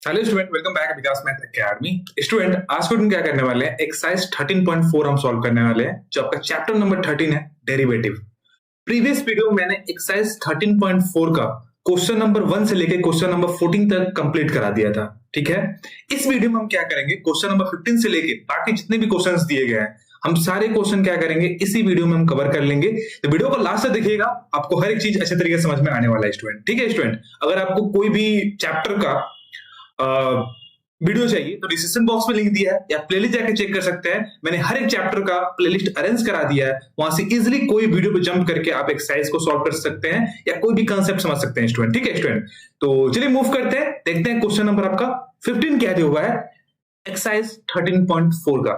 Hello student, welcome back विकास math academy. Student, आज को हम क्या करने वाले हैं, एक्सरसाइज 13.4 हम सॉल्व करने वाले हैं, जो आपका चैप्टर नंबर 13 है, डेरिवेटिव। प्रीवियस वीडियो में मैंने एक्सरसाइज 13.4 का क्वेश्चन नंबर 1 से लेकर क्वेश्चन नंबर 14 तक कंप्लीट करा दिया था। ठीक है, इस वीडियो में हम क्या करेंगे, क्वेश्चन नंबर 15 से लेके बाकी जितने भी क्वेश्चंस दिए गए हैं, हम सारे क्वेश्चन क्या करेंगे, इसी वीडियो में हम कवर कर लेंगे। तो वीडियो को लास्ट तक देखिएगा, आपको हर एक चीज अच्छे तरीके से समझ में आने वाला है स्टूडेंट। ठीक है स्टूडेंट, अगर आपको कोई भी चैप्टर का वीडियो चाहिए तो डिस्क्रिप्शन बॉक्स में लिंक दिया है, या प्लेलिस्ट जाके चेक कर सकते हैं। मैंने हर एक चैप्टर का प्लेलिस्ट अरेंज करा दिया है, वहां से इजीली कोई वीडियो पे जंप करके आप एक्सरसाइज को सॉल्व कर सकते हैं या कोई भी कांसेप्ट समझ सकते हैं स्टूडेंट। ठीक है स्टूडेंट, तो चलिए मूव करते हैं, देखते हैं क्वेश्चन नंबर आपका 15 क्या दिया हुआ है एक्सरसाइज 13.4 का।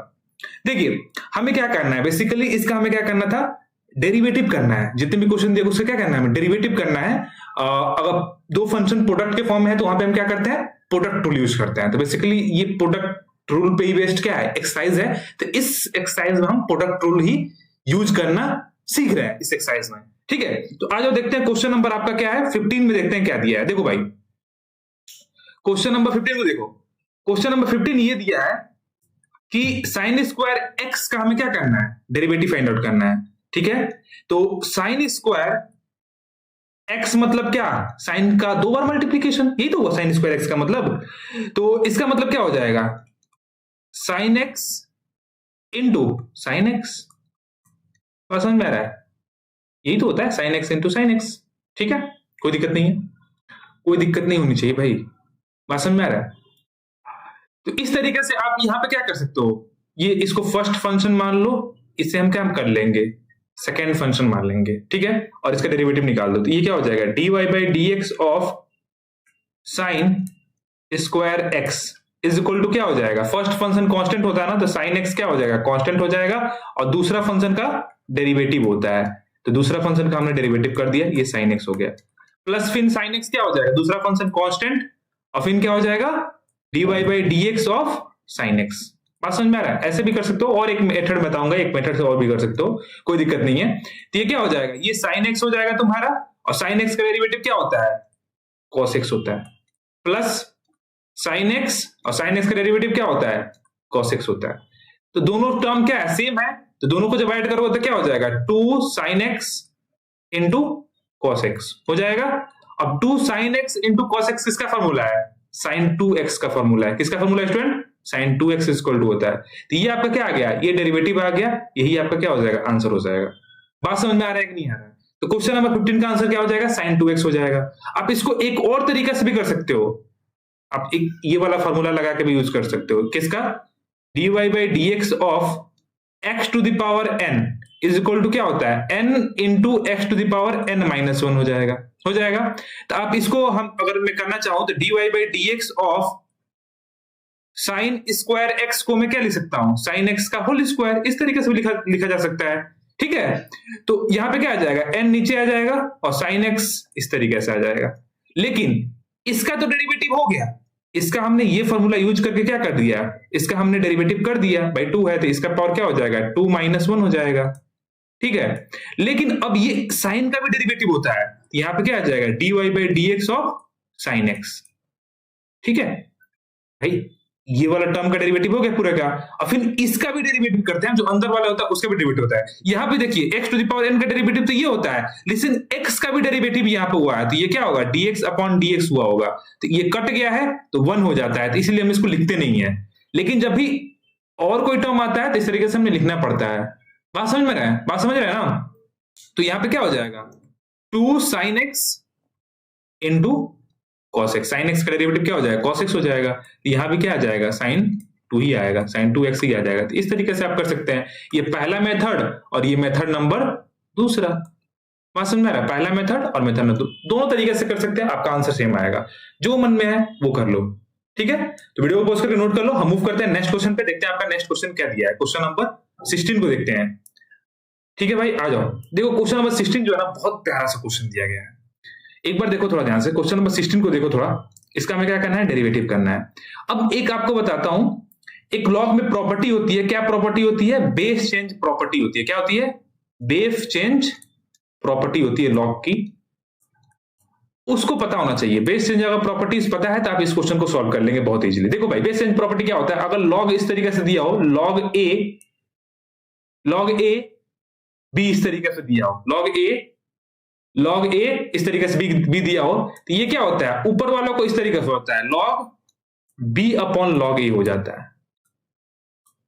देखिए हमें क्या करना है, बेसिकली इसका हमें क्या करना था, डेरिवेटिव करना है। जितने भी क्वेश्चन दिए उसका क्या करना है, हमें डेरिवेटिव करना है। अगर दो फंक्शन प्रोडक्ट के फॉर्म में है तो वहां पे हम क्या करते हैं, प्रोडक्ट रूल यूज करते हैं। तो बेसिकली ये प्रोडक्ट रूल पे ही बेस्ड क्या है, एक्सरसाइज है। तो इस एक्सरसाइज में हम प्रोडक्ट रूल ही यूज करना सीख रहे हैं इस एक्सरसाइज में। ठीक है, तो आज देखते हैं क्वेश्चन नंबर आपका क्या है 15 में, देखते हैं क्या दिया है। देखो भाई, क्वेश्चन नंबर 15 को देखो। क्वेश्चन नंबर 15 ये दिया है कि साइन स्क्वायर एक्स का हमें क्या करना है, डेरिवेटिव फाइंड आउट करना है। ठीक है, तो साइन स्क्वायर एक्स मतलब क्या, साइन का 2 बार मल्टीप्लीकेशन, यही तो हुआ साइन स्क्वायर एक्स का मतलब। तो इसका मतलब क्या हो जाएगा, sine x into sine x. समझ में आ रहा है, यही तो होता है sine x into sine x. ठीक है, कोई दिक्कत नहीं है, कोई दिक्कत नहीं होनी चाहिए भाई, बात समझ में आ रहा है। तो इस तरीके से आप यहां पे क्या कर सकते हो, ये इसको फर्स्ट फंक्शन मान लो, इससे हम क्या कर लेंगे, सेकेंड फंक्शन मान लेंगे। ठीक है, और इसका डेरिवेटिव निकाल दो, तो ये क्या हो जाएगा, dy by d x of sine square x is equal to क्या हो जाएगा, फर्स्ट फंक्शन कांस्टेंट होता है ना, तो साइन एक्स क्या हो जाएगा, कांस्टेंट हो जाएगा, और दूसरा फंक्शन का डेरिवेटिव होता है, तो दूसरा फंक्शन का हमने डेरिवेटिव कर दिया, ये साइन एक्स हो गया। प्लस फिर साइन एक्स क्या हो जाएगा, दूसरा फंक्शन कांस्टेंट, और फिर क्या हो जाएगा, dy by d x of sine x. बात समझ में आ रहा है, ऐसे भी कर सकते हो, और एक मेथड बताऊंगा, एक मेथड से और भी कर सकते हो, कोई दिक्कत नहीं है। तो ये क्या हो जाएगा, ये साइन एक्स हो जाएगा तुम्हारा, और साइन एक्स का डेरिवेटिव क्या होता है, कॉस एक्स होता है, प्लस साइन एक्स, और साइन एक्स का डेरिवेटिव क्या होता है, कॉस एक्स होता है। तो दोनों टर्म क्या है, सेम है, तो दोनों को जब ऐड करोगे तो क्या हो जाएगा, 2 sine x into cos x हो जाएगा। अब 2 sine x into cos x किसका फॉर्मूला है, साइन 2x का फॉर्मूला है। किसका फॉर्मूला है student, sign 2x equal to होता है। तो ये आपका क्या आ गया, ये डेरिवेटिव आ गया, यही आपका क्या हो जाएगा, आंसर हो जाएगा। बात समझ में आ रहा है कि नहीं आ रहा है। तो क्वेश्चन नंबर 15 का आंसर क्या हो जाएगा, साइन 2x हो जाएगा। आप इसको एक और तरीके से भी कर सकते हो, आप एक ये वाला फॉर्मूला लगा के भी यूज कर सकते हो। किसका, dy by d x of x to the power n is equal to क्या होता है, n into x to the power n minus 1 हो जाएगा। तो आप इसको हम अगर मैं करना चाहूं तो dy by d x of sine square x को मैं क्या लिख सकता हूं, साइन एक्स का होल स्क्वायर, इस तरीके से भी लिखा जा सकता है। ठीक है, तो यहां पे क्या आ जाएगा, n नीचे आ जाएगा और साइन एक्स इस तरीके से आ जाएगा। लेकिन इसका तो डेरिवेटिव हो गया, इसका हमने ये फॉर्मूला यूज करके क्या कर दिया, इसका हमने डेरिवेटिव कर दिया, बाई 2 है तो इसका पावर क्या हो जाएगा, 2 माइनस 1 हो जाएगा। ठीक है, लेकिन अब ये साइन का भी डेरिवेटिव होता है, यहां पे क्या आ जाएगा, dy by d x of sine x. ठीक है भाई, ये वाला टर्म का डेरिवेटिव हो गया पूरे का, और फिर इसका भी डेरिवेटिव करते हैं, जो अंदर वाला होता है उसका भी डेरिवेटिव होता है। यहां पे देखिए x to the power n का डेरिवेटिव तो ये होता है, लेकिन x का भी डेरिवेटिव यहां पे हुआ है, तो ये क्या होगा, dx अपॉन dx हुआ होगा, तो ये कट गया है तो 1 हो जाता है, तो इसलिए हम इसको लिखते नहीं है। लेकिन जब भी और कोई टर्म आता है तो इस तरीके से हमें लिखना पड़ता है। बात समझ में रहा है, बात समझ रहे हैं ना। तो यहां पे क्या हो जाएगा, 2 sine x into cos x, sin x का डेरिवेटिव क्या हो जाएगा, cos x हो जाएगा। तो यहां भी क्या आ जाएगा, sin 2 ही आएगा, sin 2x ही आ जाएगा। तो इस तरीके से आप कर सकते हैं, ये पहला मेथड और ये मेथड नंबर दूसरा। बात समझ में आ रहा है, पहला मेथड और मेथड नंबर दोनों तरीके से कर सकते हैं, आपका आंसर सेम आएगा, जो मन में है वो कर लो। ठीक है, तो वीडियो को पॉज करके नोट कर लो, हम मूव करते हैं नेक्स्ट क्वेश्चन पे, देखते हैं आपका नेक्स्ट क्वेश्चन क्या दिया है, क्वेश्चन नंबर 16 को देखते हैं। ठीक है भाई, आ जाओ, देखो क्वेश्चन नंबर 16 जो है ना, बहुत प्यारा सा क्वेश्चन दिया गया है। एक बार देखो थोड़ा ध्यान से, क्वेश्चन नंबर 16 को देखो थोड़ा, इसका हमें क्या करना है, डेरिवेटिव करना है। अब एक आपको बताता हूं, एक लॉग में प्रॉपर्टी होती है, क्या प्रॉपर्टी होती है, बेस चेंज प्रॉपर्टी होती है। क्या होती है, बेस चेंज प्रॉपर्टी होती है लॉग की। उसको पता होना चाहिए। बेस चेंज अगर प्रॉपर्टीज पता है तो आप इस क्वेश्चन को सॉल्व कर लेंगे बहुत इजीली। देखो भाई, बेस चेंज प्रॉपर्टी क्या होता है, अगर लॉग इस तरीके से दिया हो, लॉग ए बी इस तरीके से दिया हो, लॉग ए इस तरीके से बी दिया हो, तो ये क्या होता है, ऊपर वालों को इस तरीके से होता है, लॉग बी अपॉन लॉग ए हो जाता है।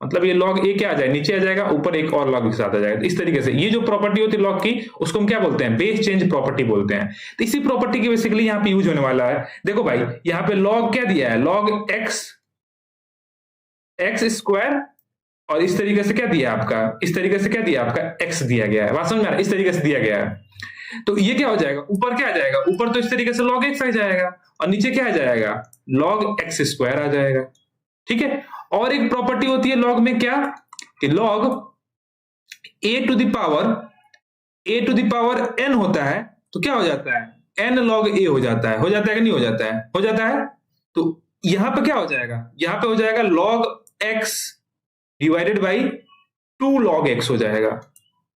मतलब ये लॉग ए क्या आ जाए, नीचे आ जाएगा, ऊपर एक और लॉग के साथ आ जाएगा। तो इस तरीके से ये जो प्रॉपर्टी होती है लॉग की, उसको हम क्या बोलते हैं, बेस चेंज प्रॉपर्टी बोलते हैं। तो इसी प्रॉपर्टी की बेसिकली यहाँ पे यूज होने वाला है। देखो भाई, यहाँ पे लॉग क्या दिया है, लॉग एक्स स्क्वायर, और इस तरीके से क्या दिया आपका, इस तरीके से क्या दिया आपका, एक्स दिया गया है। बात समझ में आ रहा है, इस तरीके से दिया गया है। तो ये क्या हो जाएगा, ऊपर क्या आ जाएगा, ऊपर तो इस तरीके से लॉग एक्स आ जाएगा, और नीचे क्या आ जाएगा, लॉग एक्स स्क्वायर आ जाएगा। ठीक है। और एक प्रॉपर्टी होती है लॉग में, क्या कि log a to the power n होता है, तो क्या हो जाता है, एन लॉग ए हो जाता है। हो जाता है कि नहीं हो जाता है, हो जाता है। तो यहां पे क्या हो जाएगा, यहां पे हो जाएगा log x divided by 2 log x हो जाएगा,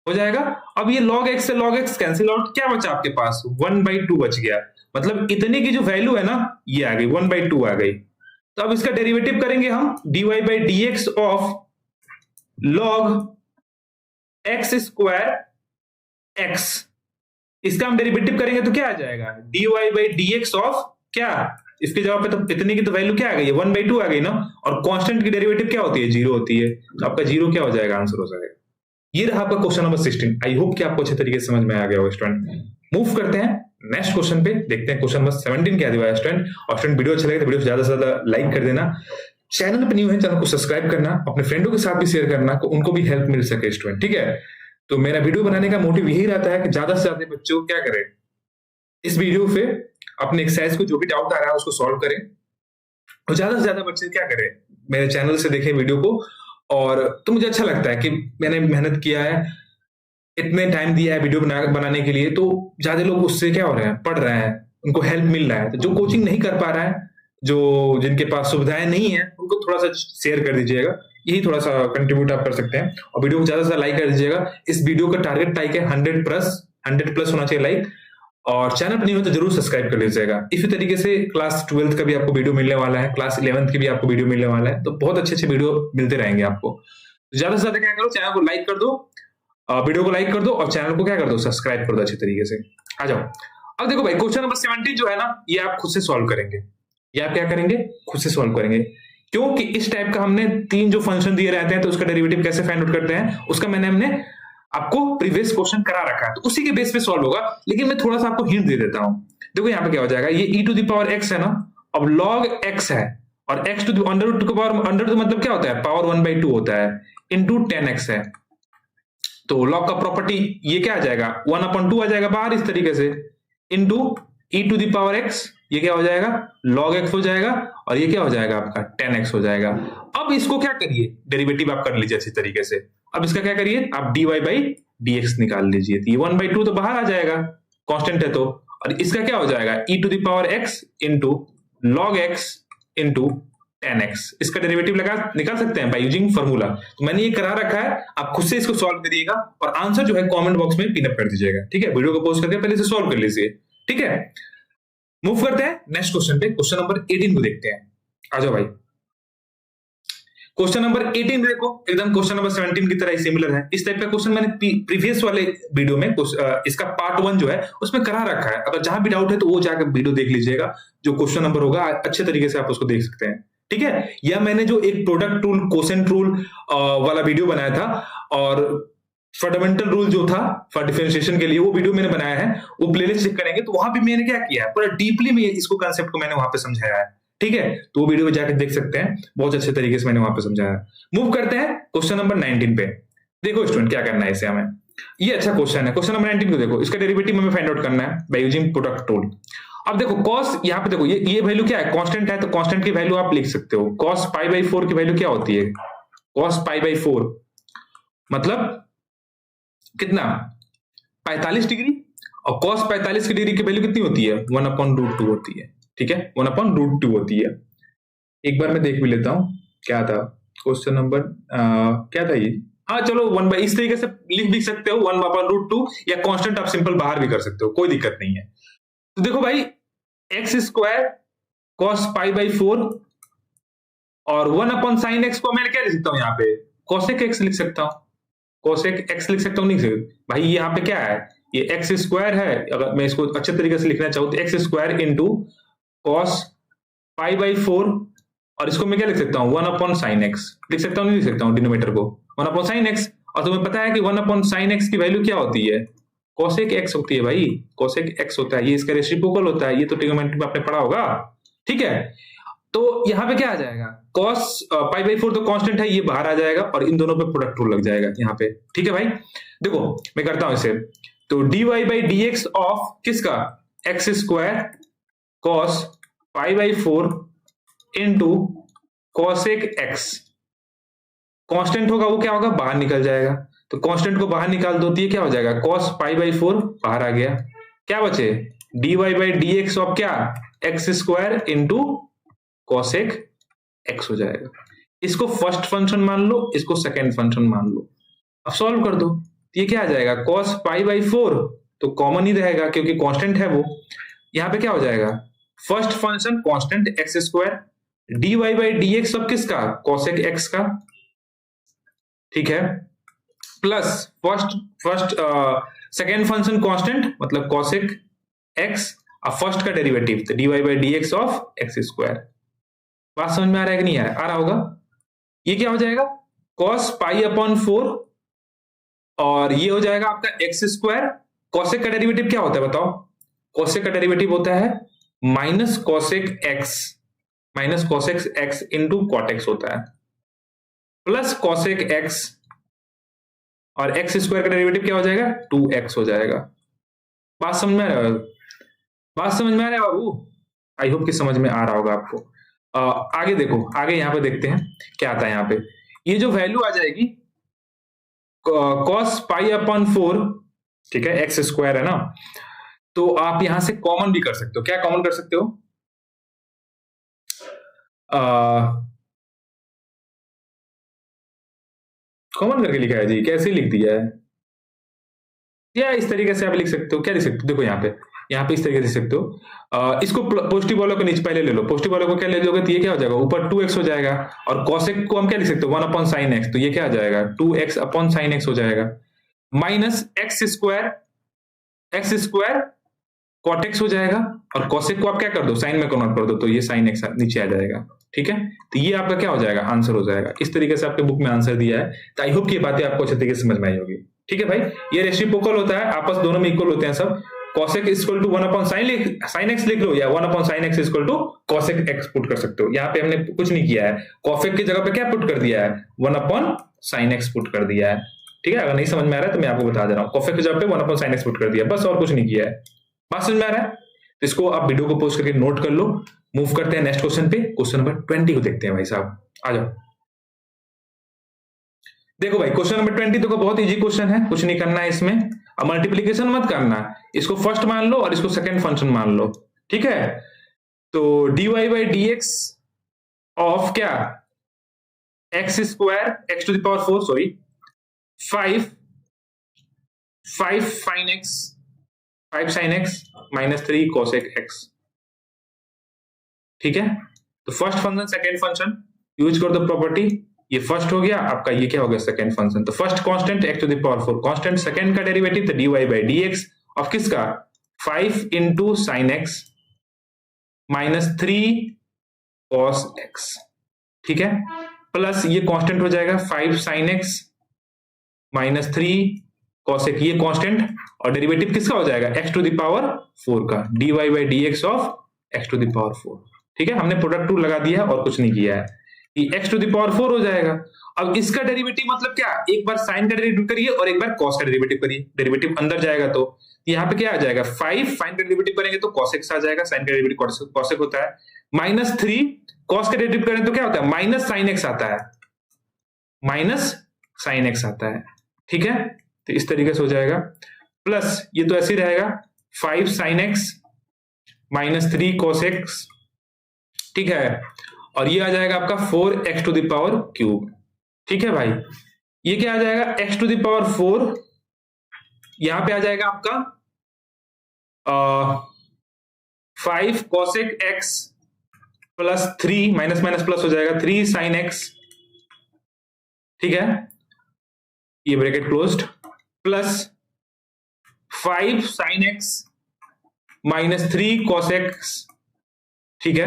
हो जाएगा। अब ये लॉग एक्स से लॉग एक्स कैंसिल आउट, क्या बचा आपके पास, 1/2 बच गया। मतलब इतने की जो वैल्यू है ना, ये आ गई 1/2 आ गई। तो अब इसका डेरिवेटिव करेंगे हम, dy by d x of log x square x. इसका हम डेरिवेटिव करेंगे तो क्या आ जाएगा, dy by d x of क्या, इसके जवाब पे तो इतने की तो वैल्यू क्या आ गई है, 1/2 आ गई ना। और कांस्टेंट की डेरिवेटिव क्या होती है, 0 होती है। तो आपका 0 क्या हो जाएगा, आंसर हो जाएगा। ये रहा आपका क्वेश्चन नंबर 16। आई होप कि आपको अच्छे तरीके से समझ में आ गया होगा स्टूडेंट। मूव करते हैं नेक्स्ट क्वेश्चन पे, देखते हैं क्वेश्चन नंबर 17 क्या दिया है स्टूडेंट। और स्टूडेंट वीडियो अच्छा लगे तो वीडियो को ज्यादा से ज्यादा लाइक कर देना, चैनल पे न्यू है चैनल को सब्सक्राइब करना, अपने फ्रेंडों के साथ भी शेयर करना, उनको भी हेल्प मिल सके स्टूडेंट। ठीक है। तो मेरा वीडियो बनाने का मोटिव यही रहता है कि ज्यादा से ज्यादा बच्चों को क्या करें, इस वीडियो पे अपने एक्सरसाइज को जो भी डाउट आ रहा है उसको सॉल्व करें, और ज्यादा से ज्यादा बच्चे क्या करें, मेरे चैनल से देखें वीडियो को। और तो मुझे अच्छा लगता है कि मैंने मेहनत किया है, इतने टाइम दिया है वीडियो बनाने के लिए, तो ज्यादा लोग उससे क्या हो रहे हैं, पढ़ रहे हैं, उनको हेल्प मिल रहा है। तो जो कोचिंग नहीं कर पा रहा है, जो जिनके पास सुविधाएं नहीं है, उनको थोड़ा सा शेयर कर दीजिएगा। यही थोड़ा सा कंट्रीब्यूट आप कर सकते हैं, और वीडियो को ज्यादा से ज्यादा लाइक कर दीजिएगा। इस वीडियो का टारगेट लाइक है 100+ होना चाहिए लाइक, और चैनल पर नहीं हो तो जरूर सब्सक्राइब कर लीजिएगा। इसी तरीके से क्लास 12th का भी आपको वीडियो मिलने वाला है, क्लास 11th की भी आपको वीडियो मिलने वाला है। तो बहुत अच्छे अच्छे वीडियो मिलते रहेंगे आपको। ज्यादा से ज्यादा क्या करो, चैनल को लाइक कर दो, वीडियो को लाइक कर दो, और चैनल को क्या कर दो, सब्सक्राइब कर दो अच्छे तरीके से। आ जाओ। अब देखो भाई, क्वेश्चन नंबर 17 जो है ना, ये आप खुद से सॉल्व करेंगे। ये आप क्या करेंगे, खुद से सॉल्व करेंगे, क्योंकि इस टाइप का हमने 3 जो फंक्शन दिए रहते हैं, तो उसका डेरिवेटिव कैसे फाइंड आउट करते हैं, उसका हमने आपको प्रीवियस क्वेश्चन करा रखा है, तो उसी के बेस पे सॉल्व होगा। लेकिन मैं थोड़ा सा आपको हिंट दे देता हूं। देखो यहाँ पे क्या हो जाएगा, ये e to the power x है ना, अब log x है, और x to the under root के पावर, अंडर रूट मतलब क्या होता है, पावर 1/2 होता है, इंटू 10x है। तो लॉग का प्रॉपर्टी ये क्या आ जाएगा, 1/2 आ जाएगा बाहर इस तरीके से, into e to the power x, ये क्या हो जाएगा, log x हो जाएगा, और ये क्या हो जाएगा आपका 10x हो जाएगा। अब इसको क्या करिए, डेरिवेटिव आप कर लीजिए अच्छी तरीके से। अब इसका क्या करिए, आप dy बाई dx निकाल लीजिए। तो ये 1/2 तो बाहर आ जाएगा, कांस्टेंट है तो, और इसका क्या हो जाएगा, e to the power x into log x into 10x। इसका डेरिवेटिव निकाल सकते हैं बाय यूजिंग फॉर्मूला। तो मैंने ये करा रखा है, आप खुद से इसको सॉल्व करिएगा, और आंसर जो है कमेंट बॉक्स में पिन अप कर दीजिएगा। ठीक है, वीडियो को पॉज करके पहले से सॉल्व कर लीजिए। ठीक है, मूव करते हैं नेक्स्ट क्वेश्चन पे, क्वेश्चन नंबर 18 को देखते हैं। आ जाओ भाई, क्वेश्चन नंबर 18 देखो, एकदम क्वेश्चन नंबर 17 की तरह ही सिमिलर है। इस टाइप का क्वेश्चन मैंने प्रीवियस वाले वीडियो में इसका पार्ट 1 जो है उसमें करा रखा है। अगर जहां भी डाउट है तो वो जाकर वीडियो देख लीजिएगा, जो क्वेश्चन नंबर होगा अच्छे तरीके से आप उसको देख सकते हैं। ठीक है, या मैंने जो एक प्रोडक्ट रूल, कोसेंट रूल वाला वीडियो बनाया था, और फंडामेंटल रूल जो था फॉर डिफरेंशिएशन के लिए, वो वीडियो मैंने बनाया है, वो प्लेलिस्ट चेक करेंगे तो वहां भी मैंने क्या किया है, पूरा डीपली में इसको कंसेप्ट को मैंने वहां पे समझाया है। ठीक है, तो वो वीडियो जाकर देख सकते हैं, बहुत अच्छे तरीके से मैंने वहां पे समझाया है। मूव करते हैं क्वेश्चन नंबर 19 पे। देखो स्टूडेंट, क्या करना है इसे हमें, ये अच्छा क्वेश्चन है। क्वेश्चन नंबर 19 को देखो, इसका डेरिवेटिव हमें फाइंड आउट करना है बाय यूजिंग प्रोडक्ट रूल। अब देखो cos, यहाँ पे देखो ये वैल्यू क्या है, कांस्टेंट है, तो कांस्टेंट की वैल्यू आप लिख सकते हो। cos π/4 की वैल्यू क्या होती है, cos π/4 मतलब कितना, 45 डिग्री, और cos 45 की डिग्री की वैल्यू कितनी होती है, 1/√2 होती है। ठीक है, 1/√2 होती है। एक बार मैं देख भी लेता हूं क्या था क्वेश्चन नंबर, क्या था ये, हाँ चलो 1 इस तरीके से लिख भी सकते हो 1/√2, या कांस्टेंट आप सिंपल बाहर भी कर सकते हो, कोई दिक्कत नहीं है। तो देखो भाई, x square cos pi by 4 और 1/sin x को मैं क्या लिख सकता हूं यहाँ पे, कोसेक एक्स लिख सकता हूं, कोसेक एक्स लिख सकता हूं, नहीं सर भाई, ये यहाँ पे क्या है, ये एक्स स्क्वायर है, अगर मैं इसको अच्छे तरीके से लिखना चाहूँ तो x square into cos pi by 4, और इसको मैं क्या लिख सकता हूँ 1/sin x लिख सकता हूँ, नहीं लिख सकता हूँ डिनोमिनेटर को 1/sin x, और तुम्हें पता है कि 1/sin x की वैल्यू क्या होती है, कोसेक एक्स होती है भाई, कोसेक एक्स होता है, ये इसका रेसिप्रोकल होता है, ये तो ट्रिग्नोमेट्री में आपने पढ़ा होगा, ठीक है। तो यहां पे क्या आ जाएगा, कॉस पाई बाई 4 तो कांस्टेंट है, ये बाहर आ जाएगा और इन दोनों पे प्रोडक्ट रूल लग जाएगा यहाँ पे, ठीक है भाई। देखो मैं करता हूं इसे, तो dy by d x of किसका, x square cos pi by 4 into cosec x, constant होगा वो क्या होगा, बाहर निकल जाएगा, तो कांस्टेंट को बाहर निकाल दो तो ये क्या हो जाएगा, कॉस पाई बाई 4 बाहर आ गया, क्या बचे dy by d x of क्या, x square into cosec x हो जाएगा। इसको फर्स्ट फंक्शन मान लो, इसको सेकेंड फंक्शन मान लो, अब सॉल्व कर दो, तो ये क्या आ जाएगा, कॉस पाई बाई 4 तो कॉमन ही रहेगा क्योंकि कांस्टेंट है वो, यहाँ पे क्या हो जाएगा, first function constant x square, dy by d x of किसका, कॉसेक एक्स का, ठीक है, plus first second function constant मतलब कॉसेक एक्स, और फर्स्ट का डेरिवेटिव तो dy by d x of x square. बात समझ में आ रहा है कि नहीं आ रहा होगा, ये क्या हो जाएगा, cos पाई अपॉन 4, और ये हो जाएगा आपका एक्स स्क्वायर, कॉसेक का डेरिवेटिव क्या होता है बताओ, कॉसेक का डेरिवेटिव होता है minus cosec x into cot x होता है, प्लस कॉसेक एक्स, और एक्स स्क्वायर का डेरिवेटिव क्या हो जाएगा 2x हो जाएगा। बात समझ में आ रहा है, बात समझ में आ रहा है बाबू, आई होप कि समझ में आ रहा होगा आपको। आगे देखो, आगे यहाँ पे देखते हैं क्या आता है, यहाँ पे ये जो वैल्यू आ जाएगी cos पाई अपॉन 4, ठीक है, एक्स स्क्वायर है ना, तो आप यहां से कॉमन भी कर सकते हो, क्या कॉमन कर सकते हो, कॉमन करके लिखा है जी, कैसे लिख दिया है, या इस तरीके से आप लिख सकते हो, क्या लिख सकते हो, देखो यहाँ पे इस तरीके से लिख सकते हो, इसको पॉजिटिव वालों को नीचे पहले ले लो, पॉजिटिव वालों को क्या ले लोगे तो ये क्या हो जाएगा, ऊपर 2x हो जाएगा, और कॉसेक को हम क्या लिख सकते हो 1/sin x, तो ये क्या आ जाएगा 2x/sin x हो जाएगा, minus x square cot x हो जाएगा, और कॉसेक को आप क्या कर दो साइन में कन्वर्ट कर दो, तो ये साइन एक्स नीचे आ जाएगा, ठीक है, तो ये आपका क्या हो जाएगा, आंसर हो जाएगा। इस तरीके से आपके बुक में आंसर दिया है, तो आई होप कि ये बातें आपको अच्छे तरीके से समझ में आई होगी, ठीक है भाई। ये रेसिप्रोकल होता है, आपस दोनों में इक्वल होते हैं सब, cosec equal to 1/sin x लिख लो, या 1/sin x equal to cosec x put कर सकते हो, यहाँ पे हमने कुछ नहीं किया है, cosec की जगह पे क्या पुट कर दिया है 1/sin x पुट कर दिया है, ठीक है। अगर नहीं समझ में आ रहा है तो मैं आपको बता दे रहा हूँ, cosec की जगह पे 1/sin x पुट कर दिया, बस और कुछ नहीं किया है। बात समझ में आ रहा है, तो इसको आप वीडियो को पोस्ट करके नोट कर लो। मूव करते हैं नेक्स्ट क्वेश्चन पे, क्वेश्चन नंबर 20 को देखते हैं भाई साहब, आ जाओ। देखो भाई क्वेश्चन नंबर 20 देखो बहुत इजी क्वेश्चन है, कुछ नहीं करना है इसमें, अब मल्टीप्लीकेशन मत करना, इसको फर्स्ट मान लो और इसको सेकंड फंक्शन मान लो, ठीक है। तो dy by d x of क्या, x square x to the power 4 sorry 5 sin x minus 3 cosec x, ठीक है। तो first function second function use कर दो प्रॉपर्टी, ये फर्स्ट हो गया आपका, ये क्या हो गया सेकंड फंक्शन, तो first constant x to the power 4 constant, second का डेरिवेटिव तो dy by d x of किसका 5 into sine x minus 3 cos x, ठीक है, प्लस ये कांस्टेंट हो जाएगा 5 sin x minus 3 cos x, ये कांस्टेंट, और डेरिवेटिव किसका हो जाएगा x टू द पावर 4 का dy by d x of x to the power 4, ठीक है। हमने प्रोडक्ट रूल लगा दिया और कुछ नहीं किया है, कि x टू द पावर 4 हो जाएगा। अब इसका डेरिवेटिव मतलब क्या, एक बार साइन का डेरिवेटिव करिए और एक बार कॉस का डेरिवेटिव करिए, डेरिवेटिव अंदर जाएगा तो यहाँ पे क्या आ जाएगा 5 साइन का डेरिवेटिव करेंगे तो cos x आ जाएगा, साइन का डेरिवेटिव cos x होता है, माइनस 3 कॉस का डेरिवेटिव करें तो क्या होता है माइनस साइन एक्स आता है, माइनस साइन एक्स आता है, ठीक है। तो इस तरीके से हो जाएगा, प्लस ये तो ऐसे ही रहेगा 5 sign x minus 3 cos x, ठीक है, और ये आ जाएगा आपका 4x to the power cube, ठीक है भाई। ये क्या आ जाएगा x टू द पावर 4, यहां पे आ जाएगा आपका 5 cosec x plus 3 minus minus plus हो जाएगा 3 sin x, ठीक है, ये bracket closed, plus 5 sin x minus 3 cos x, ठीक है,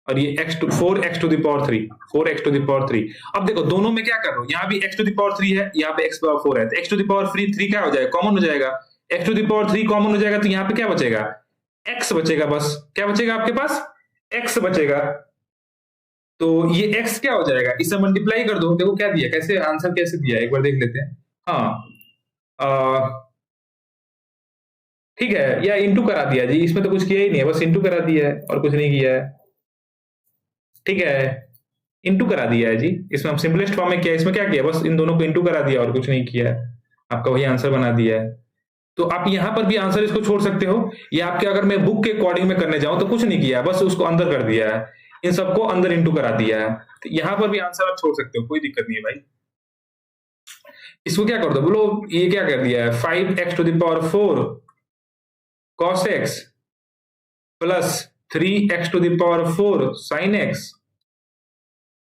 और ये4x to the power 3, 4x to the power 3। अब देखो दोनों में क्या कर रहा हूं, यहां भी x टू द पावर 3 है, यहां पे x पावर 4 है, तो x टू द पावर 3 क्या हो जाएगा, कॉमन हो जाएगा, x to the power 3 common हो जाएगा, तो यहां पे क्या बचेगा, x बचेगा, बस क्या बचेगा आपके पास, x बचेगा। तो ये x क्या हो जाएगा, इसे मल्टीप्लाई कर दो, देखो क्या दिया, कैसे आंसर कैसे दिया एक बार देख लेते हैं। हाँ ठीक है, या इंटू करा दिया जी, इसमें तो कुछ किया ही नहीं है, बस इंटू करा दिया है और कुछ नहीं किया है, ठीक है, इंटू करा दिया है जी, इसमें हम सिंपलेस्ट फॉर्म में किया, इसमें क्या किया, बस इन दोनों को इंटू करा दिया और कुछ नहीं किया है, आपका वही आंसर बना दिया है। तो आप यहां पर भी आंसर इसको छोड़ सकते हो, या आपके अगर मैं बुक के अकॉर्डिंग में करने जाऊं तो कुछ नहीं किया, बस उसको अंदर कर दिया है, इन सबको अंदर इंटू करा दिया है, तो यहां पर भी आंसर आप छोड़ सकते हो, कोई दिक्कत नहीं है भाई। इसको क्या कर दो, बोलो ये क्या कर दिया है, 5x to the power 4 cos x plus 3x to the power 4 sin x,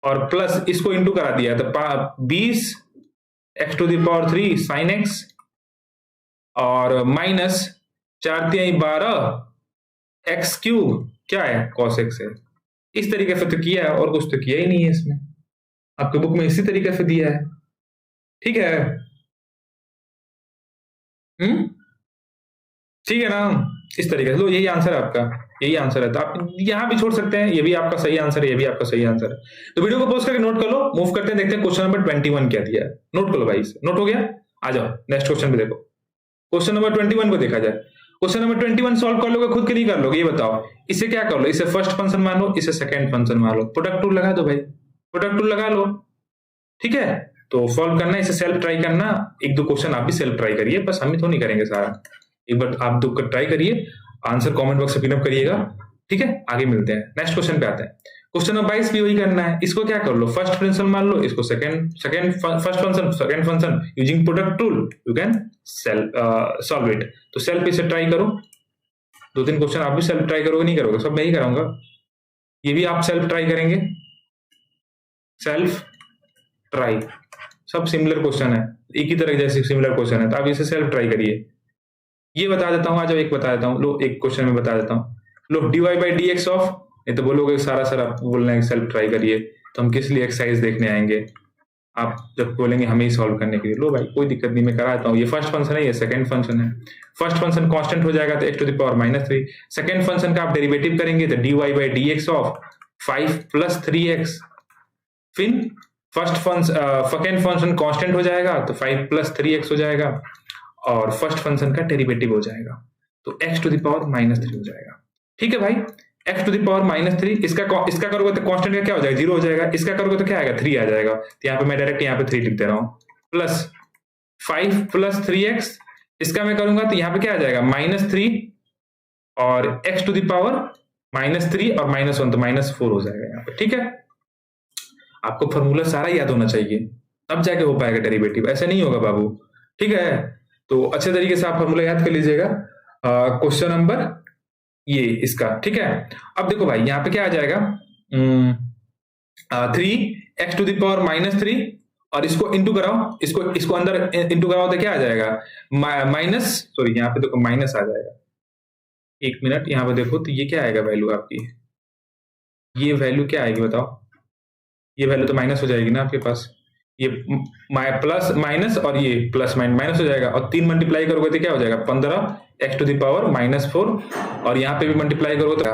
और प्लस इसको इंटू करा दिया, तो 20x to the power 3 sin x, और माइनस 4 3 12 x क्यूब क्या है, cos x है। इस तरीके से तो किया है, और कुछ तो किया ही नहीं है इसमें, आपके बुक में इसी तरीके से दिया है, ठीक है, ठीक है ना, इस तरीके से लो, यही आंसर है आपका, यही आंसर है, तो आप यहां भी छोड़ सकते हैं, ये भी आपका सही आंसर है, ये भी आपका सही आंसर है। तो वीडियो को पॉज करके नोट कर लो, मूव करते हैं, देखते हैं क्वेश्चन नंबर 21 क्या दिया है, नोट कर लो भाई, नोट हो गया, आ जाओ नेक्स्ट क्वेश्चन पे, देखो क्वेश्चन नंबर 21 को देखा जाए। क्वेश्चन नंबर 21 सॉल्व कर लोगे, खुद के नहीं कर लोगे, ये बताओ, इसे क्या कर लो, इसे फर्स्ट फंक्शन मान लो, इसे सेकंड फंक्शन मान लो, प्रोडक्ट टूल लगा दो भाई, प्रोडक्ट टूल लगा लो, ठीक है। तो सॉल्व करना, इसे सेल्फ ट्राई करना, एक दो क्वेश्चन आप भी सेल्फ ट्राई करिए, बस हम ही तो नहीं करेंगे सारा, एक बार आप दो ट्राई करिए, आंसर कमेंट बॉक्स में पिनअप करिएगा, ठीक है, आगे मिलते हैं, नेक्स्ट क्वेश्चन पे आते हैं। क्वेश्चन नंबर 22 भी वही करना है, इसको क्या कर लो, फर्स्ट फंक्शन मान लो, इसको first function second function using product tool you can solve it. तो सेल्फ इसे ट्राई करो, 2-3 क्वेश्चन आप भी सेल्फ ट्राई करोगे, नहीं करोगे, सब मैं ही कराऊंगा, ये भी आप सेल्फ ट्राई करेंगे, सेल्फ ट्राई, सब सिमिलर क्वेश्चन है, एक ही तरह जैसे सिमिलर क्वेश्चन है, तो आप इसे सेल्फ ट्राई करिए। ये बता देता हूं, आज एक बता देता हूं, लो एक क्वेश्चन में बता देता हूं, लो dy/dx ऑफ, ये तो बोलोगे सारा बोलना है सेल्फ ट्राई करिए, तो हम किस लिए एक्सरसाइज देखने आएंगे, आप जब बोलेंगे हमें ही सॉल्व करने के लिए, लो भाई कोई दिक्कत नहीं, मैं करा देता हूं, ये फर्स्ट फंक्शन है, ये सेकंड फंक्शन है, फर्स्ट फंक्शन कांस्टेंट हो जाएगा तो x to the power -3, second function का आप डेरिवेटिव करेंगे तो dy/dx ऑफ 5 + 3x, फिर first function second function constant हो जाएगा तो 5 + 3x हो जाएगा, और फर्स्ट फंक्शन का डेरिवेटिव हो जाएगा तो x टू द पावर -3 हो जाएगा, ठीक है भाई, x टू द पावर -3, इसका करोगे तो कांस्टेंट का क्या हो जाएगा, 0 हो जाएगा, इसका करोगे तो क्या आएगा, 3 आ जाएगा, तो यहाँ पे मैं डायरेक्ट यहाँ पे 3 लिख दे रहा हूँ, प्लस 5 + 3x, इसका मैं करूंगा तो यहाँ पे क्या आ जाएगा, -3, और x टू द पावर -3 और -1 तो -4 हो जाएगा यहाँ पे, ठीक है। आपको फॉर्मूला सारा याद होना चाहिए, तब जाके हो पाएगा डेरिवेटिव, ऐसे नहीं होगा बाबू, ठीक है। तो अच्छे तरीके से आप फॉर्मूला याद कर लीजिएगा। क्वेश्चन नंबर ये इसका, ठीक है। अब देखो भाई यहाँ पे क्या आ जाएगा, 3x टू द पावर -3, और इसको इंटू कराओ, इसको अंदर इंटू कराओ तो क्या आ जाएगा, यहाँ पे देखो माइनस आ जाएगा, एक मिनट यहाँ पे देखो, तो ये क्या आएगा वैल्यू आपकी, ये वैल्यू क्या आएगी बताओ, ये वैल्यू तो माइनस हो जाएगी ना आपके पास, ये प्लस माइनस और ये प्लस माइनस हो जाएगा, और 3 मल्टीप्लाई करोगे तो क्या हो जाएगा, 15x टू द पावर -4, और यहाँ पे भी मल्टीप्लाई करोगे तो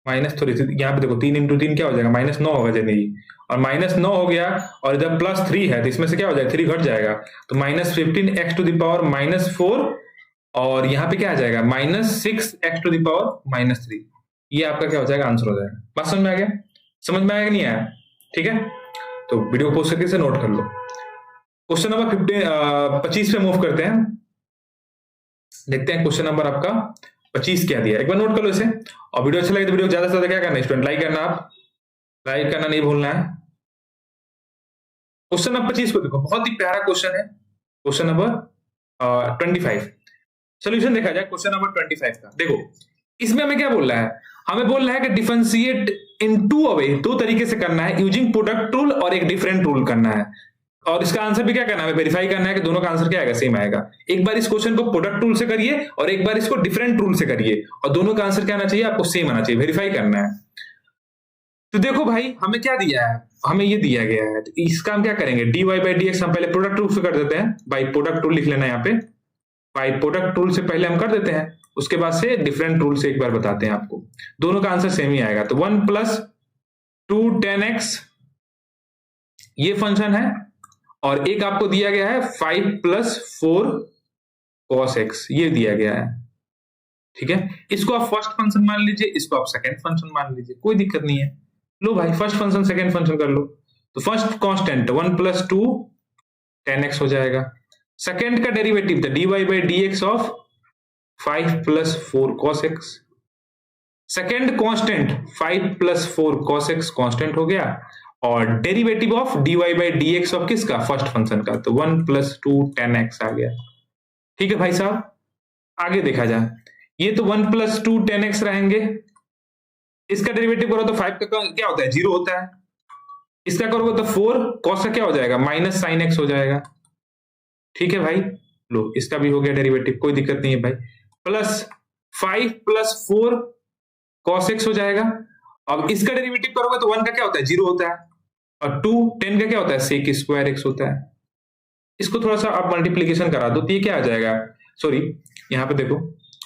माइनस, थोड़ी यहाँ पे देखो 3 × 3 क्या हो जाएगा, -9 होगा जिंदगी, और -9 हो गया, और इधर +3 है तो इसमें से क्या हो जाएगा, 3 घट जाएगा, तो -15x टू द पावर -4, और यहाँ पे क्या आ जाएगा, -6x टू द पावर -3, ये आपका क्या हो जाएगा, आंसर हो जाएगा। बात समझ में आ गया, समझ में आया कि नहीं आया, ठीक है। तो वीडियो को पोस्ट करके से नोट कर लो। क्वेश्चन नंबर 25 पे मूव करते हैं, देखते हैं क्वेश्चन नंबर आपका 25 क्या दिया, एक बार नोट कर लो इसे, और वीडियो अच्छा लगे तो वीडियो ज्यादा से ज्यादा क्या करना है स्टूडेंट, लाइक करना, आप लाइक करना नहीं भूलना है। क्वेश्चन नंबर 25 को देखो, बहुत ही प्यारा क्वेश्चन है, क्वेश्चन नंबर 25। सोल्यूशन देखा जाए क्वेश्चन नंबर 25 का, देखो इसमें हमें क्या बोल रहा है, हमें बोल रहा है कि डिफरेंशिएट इन टू अवे, दो तरीके से करना है यूजिंग प्रोडक्ट रूल और एक डिफरेंट रूल करना है। और इसका आंसर भी क्या करना है, वेरीफाई करना है कि दोनों का आंसर क्या आएगा, सेम आएगा। एक बार इस क्वेश्चन को प्रोडक्ट रूल से करिए और एक बार इसको डिफरेंट रूल से करिए, और दोनों का आंसर क्या आना चाहिए, आपको सेम आना चाहिए, वेरीफाई करना है। तो देखो भाई हमें क्या दिया है, हमें ये दिया गया है, तो इसका हम क्या करेंगे, dy बाई डी एक्स हम पहले प्रोडक्ट रूल से कर देते हैं, बाई प्रोडक्ट रूल लिख लेना यहाँ पे, बाई प्रोडक्ट रूल से पहले हम कर देते हैं, उसके बाद से डिफरेंट रूल से एक बार बताते हैं आपको, दोनों का आंसर सेम ही आएगा। तो 1 प्लस 2 10x ये फंक्शन है, और एक आपको दिया गया है 5 प्लस 4 cos x, ये दिया गया है, ठीक है। इसको आप फर्स्ट फंक्शन मान लीजिए, इसको आप सेकंड फंक्शन मान लीजिए, कोई दिक्कत नहीं है। लो भाई फर्स्ट फंक्शन सेकंड फंक्शन कर लो, तो फर्स्ट कांस्टेंट 1 प्लस 2 10x हो जाएगा, सेकंड का डेरिवेटिव था dy by d x of 5 plus 4 cos x, second constant 5 plus 4 cos x constant हो गया, और derivative of dy by d x of किसका, फर्स्ट फंक्शन का, तो 1 प्लस 2 10x आ गया। ठीक है भाई साहब, आगे देखा जाए, ये तो 1 प्लस 2 10x रहेंगे, इसका डेरिवेटिव करो तो 5 का क्या होता है, 0 होता है, इसका करोगे तो 4 cos का क्या हो जाएगा, माइनस साइन x हो जाएगा। ठीक है भाई, लो इसका भी हो गया डेरिवेटिव, कोई दिक्कत नहीं है भाई, प्लस 5 प्लस 4 cos x हो जाएगा। अब इसका डेरिवेटिव करोगे तो 1 का क्या होता है, 0 होता है, और 2 10 का क्या होता है, sec स्क्वायर x होता है। इसको थोड़ा सा आप मल्टीप्लीकेशन करा दो तो ये क्या आ जाएगा, सॉरी यहाँ पे देखो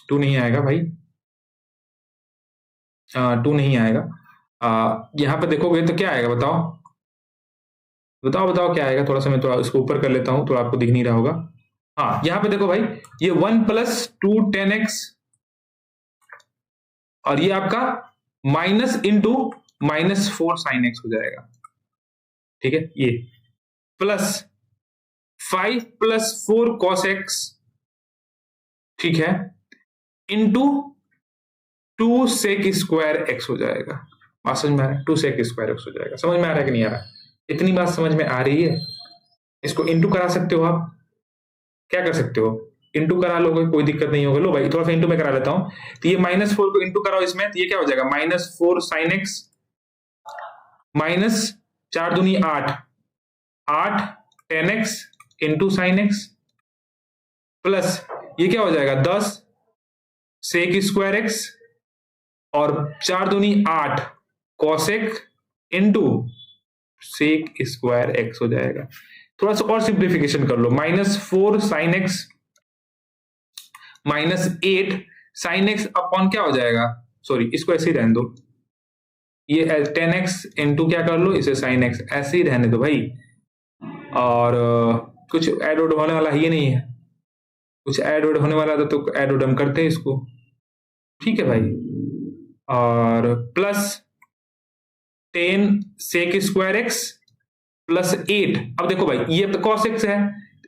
2 नहीं आएगा भाई, 2 नहीं आएगा, यहाँ पे देखोगे तो क्या आएगा, बताओ बताओ बताओ क्या आएगा, थोड़ा सा मैं थोड़ा इसको ऊपर कर लेता हूं, थोड़ा आपको दिख नहीं रहा होगा। हाँ यहाँ पे देखो भाई, ये 1 प्लस 2 10x, और ये आपका minus into minus 4 sine x हो जाएगा। ठीक है, ये प्लस 5 प्लस 4 cos x, ठीक है, इंटू 2 सेक स्क्वायर x हो जाएगा। बात समझ में आ रहा है, 2 सेक स्क्वायर x हो जाएगा, समझ में आ रहा है कि नहीं आ रहा, इतनी बात समझ में आ रही है। इसको इंटू करा सकते हो आप, क्या कर सकते हो, इंटू करा लोगे, कोई दिक्कत नहीं होगा। लो भाई थोड़ा सा इंटू में करा लेता हूं, तो ये माइनस 4 को इंटू कराओ इसमें, तो ये क्या हो जाएगा, माइनस 4 साइन x, माइनस 4 दूनी 8 8 10x into sine x, plus ये क्या हो जाएगा 10 सेक स्क्वायर x, और 4 दूनी 8 cosec into sec square x हो जाएगा। थोड़ा सा और सिंप्लीफिकेशन कर लो, minus 4 sine x minus 8 sine x upon क्या हो जाएगा, सॉरी इसको ऐसे ही रहने दो, ये 10x इंटू क्या कर लो, इसे साइन x ऐसे ही रहने दो भाई, और कुछ ऐड वोड होने वाला ये नहीं है, कुछ ऐड वोड होने वाला था तो ऐड वोड हम करते हैं इसको। ठीक है भाई, और plus 10 sec square x plus 8, अब देखो भाई ये तो cos x है,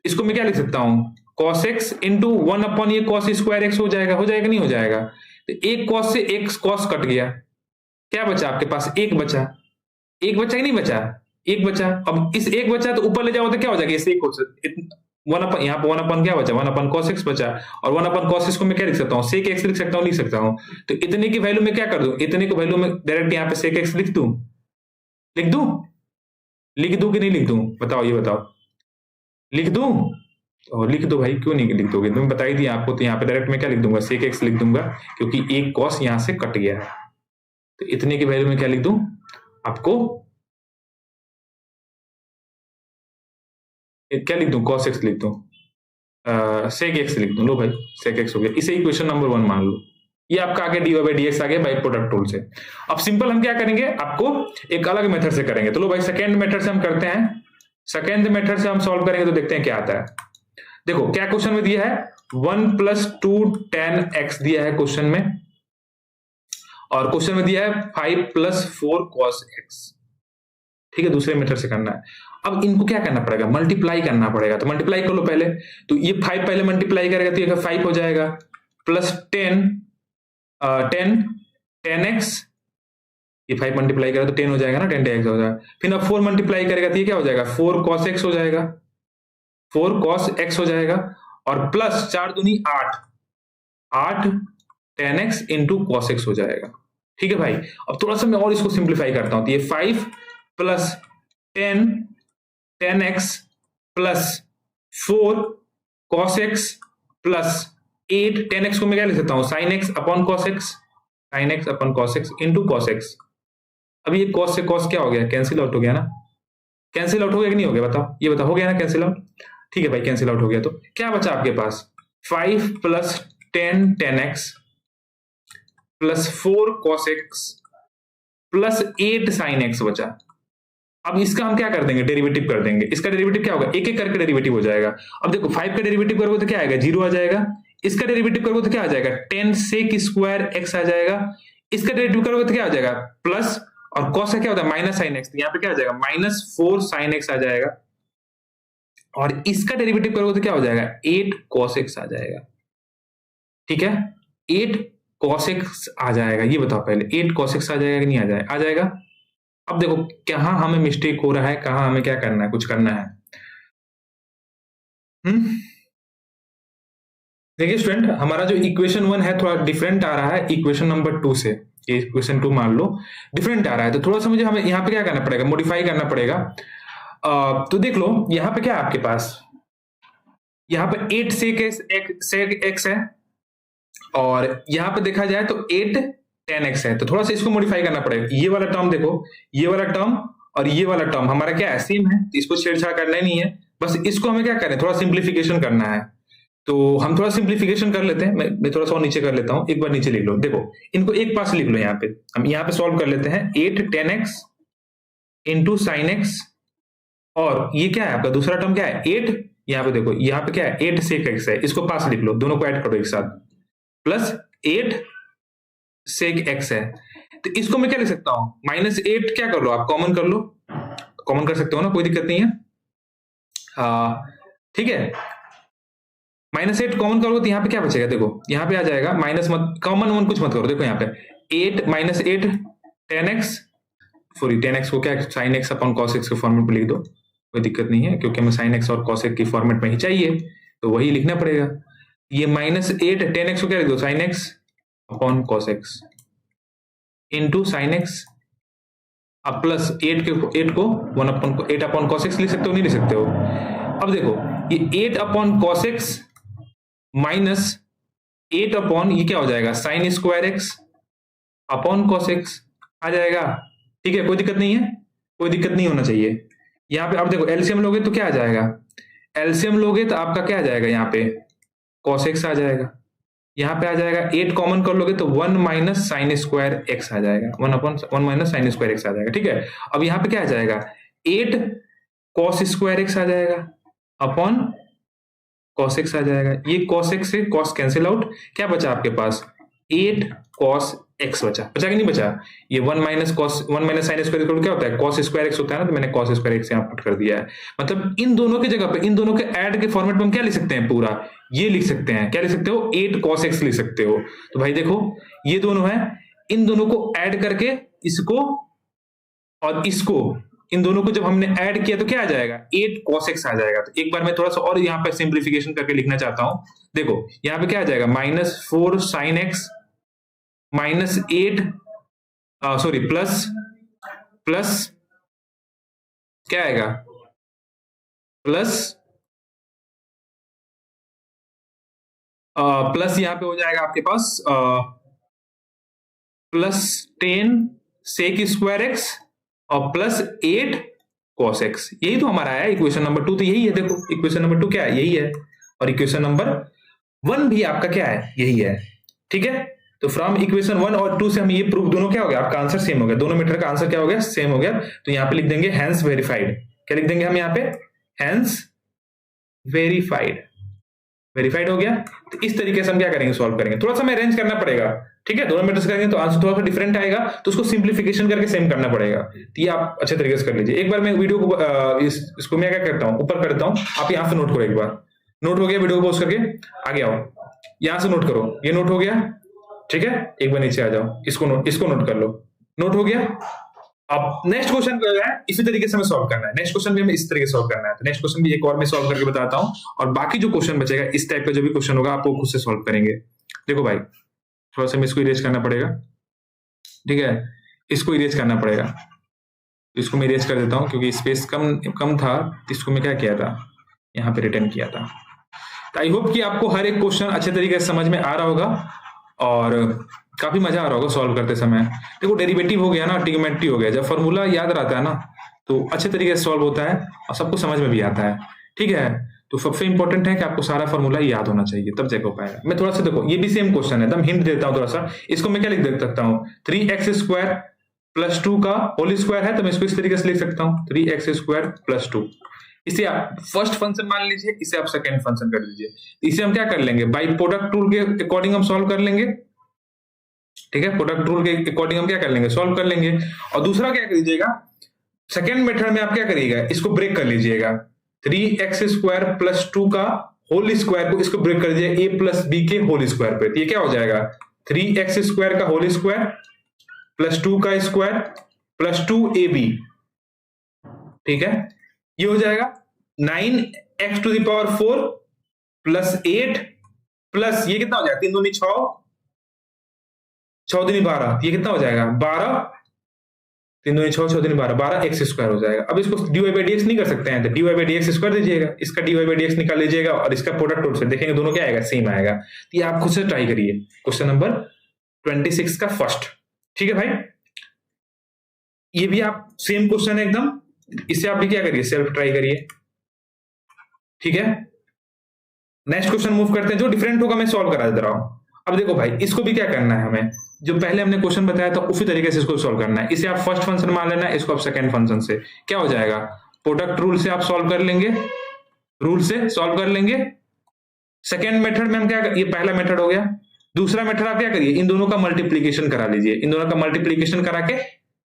इसको मैं क्या लिख सकता हूं, cos x इंटू 1 अपॉन ये cos स्क्वायर x हो जाएगा, हो जाएगा नहीं हो जाएगा, तो एक cos से एक cos कट गया, क्या बचा आपके पास, एक बचा, एक बचा कि नहीं बचा, एक बचा। अब इस एक बचा तो ऊपर ले जाओ तो क्या हो जाएगा, इसे वन अपन, यहाँ पे 1 अपन क्या बचा, 1 अपन cos x बचा, और 1 अपन cos x को मैं क्या लिख सकता हूँ, sec x लिख सकता हूँ, लिख सकता हूँ। तो इतने की वैल्यू में क्या कर दूं, इतने की वैल्यू में डायरेक्ट यहाँ पे sec x लिख दूं, लिख दूं, लिख दूं कि नहीं लिख दूं, बताओ ये बताओ, लिख दूं, और लिख दो भाई, क्यों नहीं लिख दोगे, मैं बता ही दिया आपको, तो यहाँ पे डायरेक्ट मैं क्या लिख दूंगा, sec x लिख दूंगा, क्योंकि एक cos यहाँ से कट गया है। तो इतने की वैल्यू में क्या लिख दूं आपको, क्या लिख दूं, cos x लिख दूं, sec x लिख दूं, लो भाई sec x हो गया, इसे इक्वेशन नंबर 1 मान लो, ये आपका आगे dy बाई डी एक्स आ गया बाई प्रोडक्ट रूल से। अब सिंपल हम क्या करेंगे, आपको एक अलग मेथड से करेंगे, तो लो भाई सेकेंड मेथड से हम करते हैं, सेकेंड मेथड से हम सॉल्व करेंगे तो देखते हैं क्या आता है। देखो क्या क्वेश्चन में दिया है, 1 प्लस 2 10x दिया है क्वेश्चन में, और क्वेश्चन में दिया है 5 प्लस 4 cos x। ठीक है, दूसरे मेथड से करना है। अब इनको क्या करना पड़ेगा, मल्टीप्लाई करना पड़ेगा, तो मल्टीप्लाई कर लो पहले, तो ये 5 पहले मल्टीप्लाई करेगा तो ये 5 हो जाएगा, प्लस 10 10x, ये 5 मल्टीप्लाई करेगा तो 10 हो जाएगा ना, 10x हो जाएगा, फिर अब 4 मल्टीप्लाई करेगा तो ये क्या हो जाएगा, 4 cos x हो जाएगा, 4 cos x हो जाएगा, और प्लस 4 दूनी 8 8 10x इंटू कॉस एक्स हो जाएगा। ठीक है भाई, अब थोड़ा सा मैं और इसको सिंप्लीफाई करता हूं, तो ये 5 plus 10x plus 4 cos x plus 8, 10x को मैं क्या लिख सकता हूं, sine x upon cos x, sine x upon cos x into cos x. अब ये कॉस से कॉस क्या हो गया, कैंसिल आउट हो गया ना, कैंसिल आउट हो गया कि नहीं हो गया, बताओ, ये बताओ, हो गया ना कैंसिल आउट। ठीक है भाई, कैंसिल आउट हो गया, तो क्या बचा आपके पास, 5 plus 10x plus 4 cos x plus 8 sine x बचा। अब इसका हम क्या कर देंगे, डेरिवेटिव कर देंगे। इसका डेरिवेटिव क्या होगा, एक एक करके डेरिवेटिव हो जाएगा। अब देखो 5 का डेरिवेटिव करोगे तो क्या आएगा, 0 आ जाएगा। इसका डेरिवेटिव करोगे तो क्या आ जाएगा, 10 सेक स्क्वायर एक्स आ जाएगा। इसका डेरिवेटिव करोगे तो क्या आ जाएगा, प्लस, और कॉस का क्या होता है, माइनस साइन एक्स, यहाँ पे क्या आ जाएगा, -4 साइन एक्स आ जाएगा। और इसका डेरिवेटिव करोगे तो क्या हो जाएगा, 8 कॉस एक्स आ जाएगा। ठीक है, 8 कॉस एक्स आ जाएगा। ये बताओ पहले, 8 कॉस एक्स आ जाएगा कि नहीं आ जाएगा, आ जाएगा। अब देखो कहां हमें मिस्टेक हो रहा है, कहां हमें क्या करना है, कुछ करना है। देखिए स्टूडेंट, हमारा जो इक्वेशन 1 है थोड़ा डिफरेंट आ रहा है इक्वेशन नंबर 2 से। ये इक्वेशन 2 मान लो डिफरेंट आ रहा है, तो थोड़ा सा मुझे हमें यहाँ पे क्या करना पड़ेगा, मॉडिफाई करना पड़ेगा। तो देख लो यहाँ पे क्या है आपके पास, यहाँ पे 8 सेक एक्स है, और यहाँ पे देखा जाए तो 8 10x है, तो थोड़ा सा इसको मॉडिफाई करना पड़ेगा। ये वाला टर्म देखो, ये वाला टर्म और ये वाला टर्म हमारा क्या है, सेम है, तो इसको छेड़छाड़ करना ही नहीं है, बस इसको हमें क्या करना है, थोड़ा सिंप्लीफिकेशन करना है। तो हम थोड़ा सिंप्लीफिकेशन कर लेते हैं, मैं थोड़ा सा और नीचे कर लेता हूं, एक बार नीचे लिख लो, देखो इनको एक पास लिख लो, यहाँ पे हम यहाँ पे सॉल्व कर लेते हैं। 8 10x इंटू साइन एक्स, और ये क्या है आपका दूसरा टर्म क्या है, 8, यहाँ पे देखो यहाँ पे क्या है, 8 सेक एक्स है, इसको पास लिख लो, दोनों को ऐड करो एक साथ, प्लस 8 सेक एक्स है। तो इसको मैं क्या लिख सकता हूं, -8 क्या कर लो आप, कॉमन कर लो, कॉमन कर सकते हो ना, कोई दिक्कत नहीं है। ठीक है, -8 कॉमन करोगे तो यहाँ पे क्या बचेगा, देखो यहाँ पे आ जाएगा, माइनस मत, कॉमन कुछ मत करो, देखो यहाँ पे 8 -8 10x, सॉरी 10x को क्या sine x upon cos x के फॉर्मेट में लिख दो, कोई दिक्कत नहीं है, क्योंकि हमें साइन एक्स और कॉस एक्स की फॉर्मेट में ही चाहिए, तो वही लिखना पड़ेगा। ये -8 10x को क्या लिख दो, sine x upon cos x into sine x, अब प्लस 8 को 8 अपॉन कॉस एक्स लिख सकते हो, नहीं लिख सकते हो। अब देखो ये 8 upon cos x minus 8 upon ये क्या हो जाएगा, sine square x upon cos x आ जाएगा। ठीक है, कोई दिक्कत नहीं है, कोई दिक्कत नहीं होना चाहिए। यहाँ पे अब देखो एलसीएम लोगे तो क्या आ जाएगा, एलसीएम लोगे तो आपका क्या आ जाएगा, यहाँ पे कॉस एक्स आ जाएगा, यहाँ पे आ जाएगा 8 कॉमन कर लोगे तो 1 माइनस साइन स्क्वायर एक्स आ जाएगा, 1 माइनस साइन स्क्वायर एक्स आ जाएगा। ठीक है, अब यहाँ पे क्या आ जाएगा, 8 कॉस स्क्वायर एक्स आ जाएगा अपॉन कॉस एक्स आ जाएगा। ये कॉस एक्स से कॉस कैंसिल आउट, क्या बचा आपके पास, 8 कॉस एक्स बचा कि नहीं बचा। ये 1 माइनस साइन स्क्वायर क्या होता है, कॉस स्क्वायर एक्स होता है ना, तो मैंने कॉस स्क्वायर एक्स यहाँ पुट कर दिया है। मतलब इन दोनों की जगह पे, इन दोनों के ऐड के फॉर्मेट में हम क्या लिख सकते हैं, पूरा ये लिख सकते हैं, क्या लिख सकते हो, 8 कॉस एक्स लिख सकते हो। तो भाई देखो ये दोनों है, इन दोनों को ऐड करके इसको और इसको, इन दोनों को जब हमने ऐड किया तो क्या आ जाएगा, 8 cos x आ जाएगा। तो एक बार मैं थोड़ा सा और यहाँ पे सिंप्लीफिकेशन करके लिखना चाहता हूं, देखो यहाँ पे क्या आ जाएगा, -4 sin x -8 सॉरी प्लस क्या आएगा, प्लस यहाँ पे हो जाएगा आपके पास +10 sec स्क्वायर एक्स और +8 cos x। यही तो हमारा है इक्वेशन नंबर 2, तो यही है, देखो इक्वेशन नंबर 2 क्या है, यही है, और इक्वेशन नंबर 1 भी आपका क्या है, यही है। ठीक है, तो फ्रॉम इक्वेशन 1 और 2 से हम ये प्रूफ, दोनों क्या हो गया, आपका आंसर सेम हो गया, दोनों मेथड का आंसर क्या हो गया, सेम हो गया। तो यहाँ पे लिख देंगे हैंस वेरीफाइड, क्या लिख देंगे हम यहाँ पे, हैंस वेरीफाइड हो गया। तो इस तरीके से हम क्या करेंगे, सॉल्व करेंगे, थोड़ा सा हमें अरेंज करना पड़ेगा। ठीक है, दोनों मेथड्स करेंगे तो आंसर थोड़ा सा डिफरेंट आएगा, तो उसको सिंप्लीफिकेशन करके सेम करना पड़ेगा। तो ये आप अच्छे तरीके से कर लीजिए। एक बार मैं वीडियो को इसको मैं क्या करता हूँ, ऊपर करता हूँ, आप यहाँ से नोट करो, एक बार नोट हो गया, वीडियो को पॉज करके आगे आओ, यहाँ से नोट करो, ये नोट हो गया। ठीक है, एक बार नीचे आ जाओ, इसको नोट कर लो, नोट हो गया। अब नेक्स्ट क्वेश्चन जो है इसी तरीके से हमें सॉल्व करना है, नेक्स्ट क्वेश्चन भी हमें इस तरीके से सॉल्व करना है। तो नेक्स्ट क्वेश्चन भी एक और मैं सॉल्व करके बताता हूं, और बाकी जो क्वेश्चन बचेगा इस टाइप का जो भी क्वेश्चन होगा आप वो खुद से सॉल्व करेंगे। देखो भाई थोड़ा सा इसको इरेज करना पड़ेगा, ठीक है, इसको इरेज करना पड़ेगा। इसको मैं इरेज कर देता हूँ क्योंकि स्पेस कम था, इसको मैं क्या किया था, यहाँ पे रिटर्न किया था। तो आई होप कि आपको हर एक क्वेश्चन अच्छे तरीके से समझ में आ रहा होगा और काफी मजा आ रहा होगा सॉल्व करते समय। देखो डेरिवेटिव हो गया ना, ट्रिग्नोमेट्री हो गया, जब फॉर्मूला याद रहता है ना तो अच्छे तरीके से सॉल्व होता है और सबको समझ में भी आता है, ठीक है। तो सबसे इंपॉर्टेंट है कि आपको सारा फॉर्मूला याद होना चाहिए, तब जाके हो पाएगा। मैं थोड़ा सा देखो, ये भी सेम क्वेश्चन है, एकदम हिंट देता हूँ थोड़ा सा। इसको मैं क्या लिख दे सकता हूँ, 3x² + 2 का होल स्क्वायर है, तो मैं इसको इस तरीके से लिख सकता हूँ 3x² + 2। इसे आप फर्स्ट फंक्शन मान लीजिए, इसे आप सेकंड फंक्शन कर लीजिए। इसे हम क्या कर लेंगे, बाई प्रोडक्ट रूल के अकॉर्डिंग हम सॉल्व कर लेंगे, ठीक है। प्रोडक्ट रूल के अकॉर्डिंग हम क्या कर लेंगे, सॉल्व कर लेंगे। और दूसरा क्या करिएगा, सेकेंड मेथड में आप क्या करिएगा, इसको ब्रेक कर लीजिएगा। 3x² + 2 का होल स्क्वायर को इसको ब्रेक कर दीजिए a + b के होल स्क्वायर पे, ये क्या हो जाएगा, 3x² का होल स्क्वायर + 2 का स्क्वायर + 2ab, ठीक है। ये हो जाएगा 9x⁴ + 8 प्लस ये कितना हो जाएगा, 3 दूनी 6, 6 दूनी 12, ये कितना हो जाएगा 12, 3 दूनी 6, 6 दूनी 12, 12x² हो जाएगा। अब इसको dy/dx नहीं कर सकते हैं, तो dy/dx² दीजिएगा, इसका dy/dx निकाल लीजिएगा और इसका प्रोडक्ट रूल से देखेंगे दोनों क्या आएगा, सेम आएगा। तो ये आप खुद से ट्राई करिए, क्वेश्चन नंबर 26 का फर्स्ट, ठीक है भाई। ये भी आप सेम क्वेश्चन है एकदम, इसे आप भी क्या करिए, सेल्फ ट्राई करिए, ठीक है। नेक्स्ट क्वेश्चन मूव करते हैं, जो डिफरेंट होगा मैं सॉल्व करा दे रहा हूं। अब देखो भाई, इसको भी क्या करना है हमें, जो पहले हमने क्वेश्चन बताया था उसी तरीके से इसको सॉल्व करना है। इसे आप फर्स्ट फंक्शन मान लेना, इसको आप सेकंड फंक्शन से, क्या हो जाएगा, प्रोडक्ट रूल से आप सॉल्व कर लेंगे, रूल से सॉल्व कर लेंगे। सेकेंड मेथड में हम क्या, ये पहला मेथड हो गया। दूसरा मेथड आप क्या करिए, इन दोनों का मल्टीप्लीकेशन करा लीजिए, इन दोनों का मल्टीप्लीकेशन करा के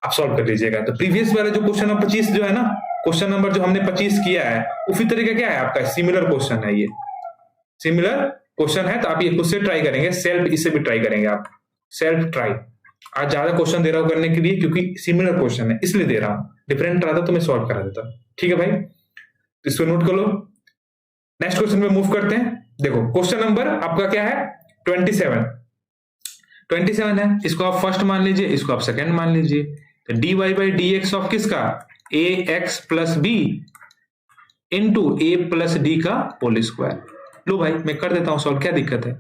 आप सॉल्व कर लीजिएगा। तो प्रीवियस वाला जो क्वेश्चन नंबर 25 जो है ना, क्वेश्चन नंबर जो हमने 25 किया है, उसी तरीके क्या है आपका, सिमिलर क्वेश्चन है, ये सिमिलर क्वेश्चन है। तो आप ये खुद से ट्राई करेंगे, सेल्फ इसे भी ट्राई करेंगे आप, सेल्फ ट्राई। आज ज्यादा क्वेश्चन दे रहा हूं करने के लिए क्योंकि सिमिलर क्वेश्चन है इसलिए दे रहा हूं, डिफरेंट रहता तो मैं सॉल्व करा देता, ठीक है भाई। तो इसको नोट कर लो। नेक्स्ट क्वेश्चन में मूव करते हैं। देखो क्वेश्चन नंबर आपका क्या है, 27 है, इसको आप फर्स्ट मान लीजिए, इसको आप सेकंड मान लीजिए। तो dy/dx ऑफ किसका, ax + b into a + d का होल स्क्वायर। लो भाई मैं कर देता हूं सॉल्व, क्या दिक्कत है।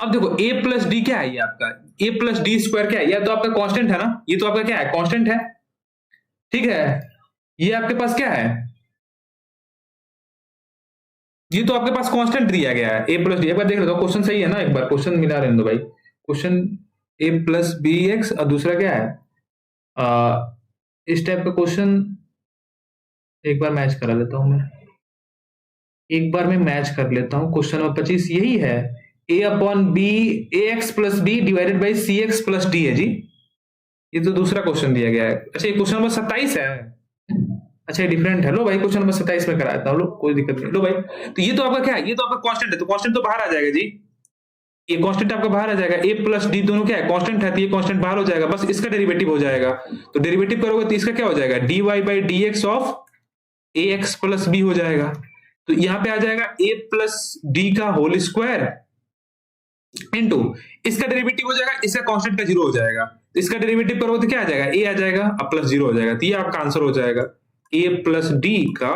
अब देखो a + d क्या है, ये आपका a + d² क्या है, यह तो आपका कांस्टेंट है ना, ये तो आपका क्या है, कांस्टेंट है, ठीक है। ये आपके पास क्या है, ये तो आपके पास कांस्टेंट दिया गया है a + d। एक बार देख लो क्वेश्चन सही है ना, एक बार क्वेश्चन मिला रहने दो भाई। क्वेश्चन a + bx और दूसरा क्या है, इस टाइप का क्वेश्चन एक बार मैच करा लेता हूं मैं, एक बार मैं मैच कर लेता हूं। क्वेश्चन नंबर 25 यही है, a/b ax + b / cx + d है जी। ये तो दूसरा क्वेश्चन दिया गया है। अच्छा ये क्वेश्चन नंबर 27 है, अच्छा ये डिफरेंट है। लो भाई क्वेश्चन नंबर 27 में करा देता हूं, लो कोई दिक्कत नहीं। लो भाई तो ये तो आपका क्या है, ये तो आपका कांस्टेंट है, तो कांस्टेंट तो बाहर आ जाएगा जी, ये कांस्टेंट आपका बाहर आ जाएगा। a + d दोनों क्या है, कांस्टेंट है, तो ये कांस्टेंट बाहर हो जाएगा, बस इसका डेरिवेटिव हो जाएगा। तो डेरिवेटिव करोगे तो इसका क्या हो जाएगा, dy/dx ऑफ ax + b हो जाएगा। तो यहां पे आ जाएगा a + d का होल स्क्वायर इंटू इसका डेरिवेटिव हो जाएगा, इसका कांस्टेंट का 0 हो जाएगा। तो इसका डेरिवेटिव करोगे तो क्या आ जाएगा, a आ जाएगा अब प्लस 0 हो जाएगा। तो ये आपका आंसर हो जाएगा a + d का